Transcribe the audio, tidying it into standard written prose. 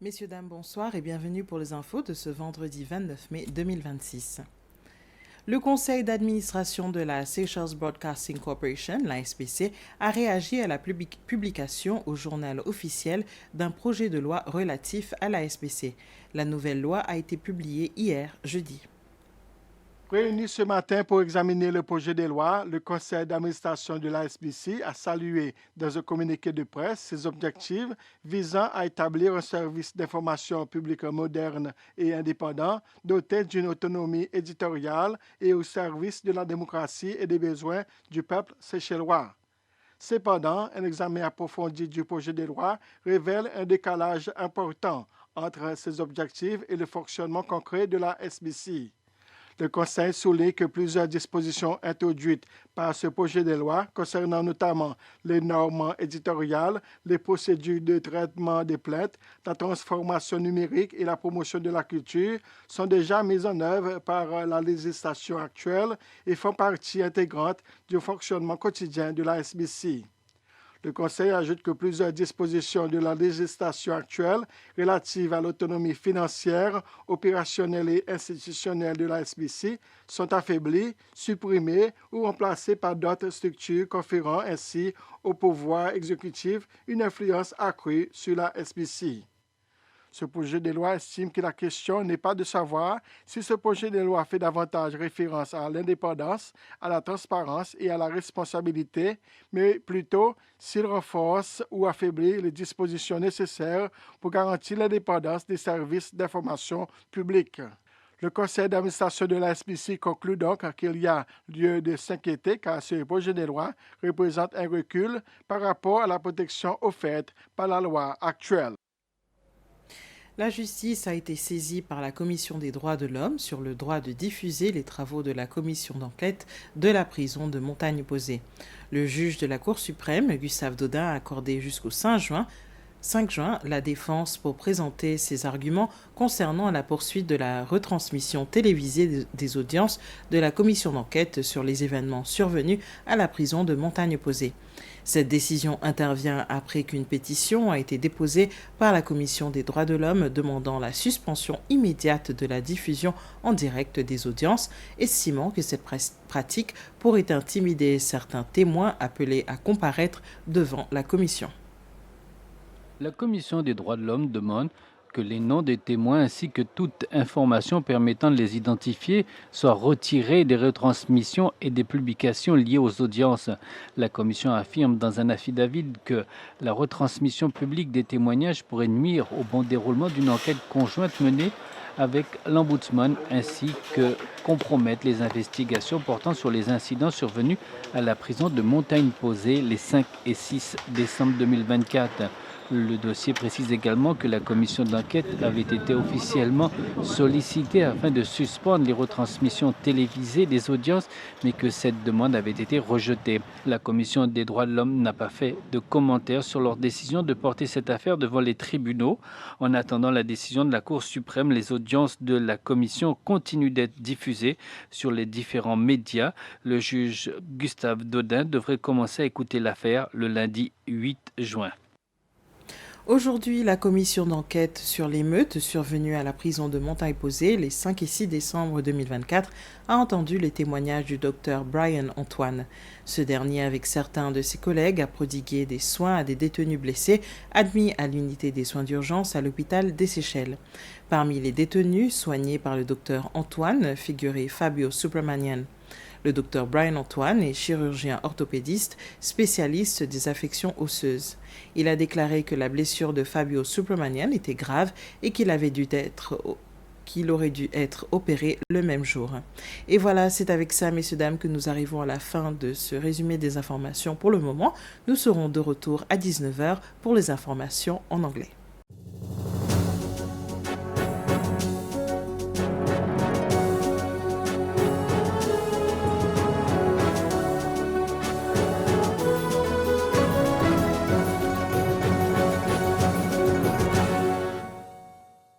Messieurs, dames, bonsoir et bienvenue pour les infos de ce vendredi 29 mai 2026. Le conseil d'administration de la Seychelles Broadcasting Corporation, la SBC, a réagi à la publication au journal officiel d'un projet de loi relatif à la SBC. La nouvelle loi a été publiée hier, jeudi. Réuni ce matin pour examiner le projet de loi, le conseil d'administration de la SBC a salué dans un communiqué de presse ses objectifs visant à établir un service d'information publique moderne et indépendant, doté d'une autonomie éditoriale et au service de la démocratie et des besoins du peuple séchellois. Cependant, un examen approfondi du projet de loi révèle un décalage important entre ces objectifs et le fonctionnement concret de la SBC. Le Conseil souligne que plusieurs dispositions introduites par ce projet de loi, concernant notamment les normes éditoriales, les procédures de traitement des plaintes, la transformation numérique et la promotion de la culture, sont déjà mises en œuvre par la législation actuelle et font partie intégrante du fonctionnement quotidien de la SBC. Le Conseil ajoute que plusieurs dispositions de la législation actuelle relatives à l'autonomie financière, opérationnelle et institutionnelle de la SBC sont affaiblies, supprimées ou remplacées par d'autres structures conférant ainsi au pouvoir exécutif une influence accrue sur la SBC. Ce projet de loi estime que la question n'est pas de savoir si ce projet de loi fait davantage référence à l'indépendance, à la transparence et à la responsabilité, mais plutôt s'il renforce ou affaiblit les dispositions nécessaires pour garantir l'indépendance des services d'information publique. Le conseil d'administration de la SBC conclut donc qu'il y a lieu de s'inquiéter car ce projet de loi représente un recul par rapport à la protection offerte par la loi actuelle. La justice a été saisie par la Commission des droits de l'homme sur le droit de diffuser les travaux de la commission d'enquête de la prison de Montagne-Posée. Le juge de la Cour suprême, Gustave Dodin, a accordé jusqu'au 5 juin la défense pour présenter ses arguments concernant la poursuite de la retransmission télévisée des audiences de la commission d'enquête sur les événements survenus à la prison de Montagne-Posée. Cette décision intervient après qu'une pétition a été déposée par la Commission des droits de l'homme demandant la suspension immédiate de la diffusion en direct des audiences, estimant que cette pratique pourrait intimider certains témoins appelés à comparaître devant la commission. La Commission des droits de l'homme demande que les noms des témoins ainsi que toute information permettant de les identifier soient retirés des retransmissions et des publications liées aux audiences. La Commission affirme dans un affidavit que la retransmission publique des témoignages pourrait nuire au bon déroulement d'une enquête conjointe menée avec l'Ombudsman ainsi que compromettre les investigations portant sur les incidents survenus à la prison de Montagne-Posée les 5 et 6 décembre 2024. Le dossier précise également que la commission d'enquête avait été officiellement sollicitée afin de suspendre les retransmissions télévisées des audiences, mais que cette demande avait été rejetée. La commission des droits de l'homme n'a pas fait de commentaires sur leur décision de porter cette affaire devant les tribunaux. En attendant la décision de la Cour suprême, les audiences de la commission continuent d'être diffusées sur les différents médias. Le juge Gustave Dodin devrait commencer à écouter l'affaire le lundi 8 juin. Aujourd'hui, la commission d'enquête sur l'émeute survenue à la prison de Montagne-Posée les 5 et 6 décembre 2024 a entendu les témoignages du docteur Brian Antoine. Ce dernier, avec certains de ses collègues, a prodigué des soins à des détenus blessés admis à l'unité des soins d'urgence à l'hôpital des Seychelles. Parmi les détenus soignés par le docteur Antoine figurait Fabio Subramanian. Le docteur Brian Antoine est chirurgien orthopédiste, spécialiste des affections osseuses. Il a déclaré que la blessure de Fabio Subramanian était grave et qu'il aurait dû être opéré le même jour. Et voilà, c'est avec ça, messieurs, dames, que nous arrivons à la fin de ce résumé des informations pour le moment. Nous serons de retour à 19h pour les informations en anglais.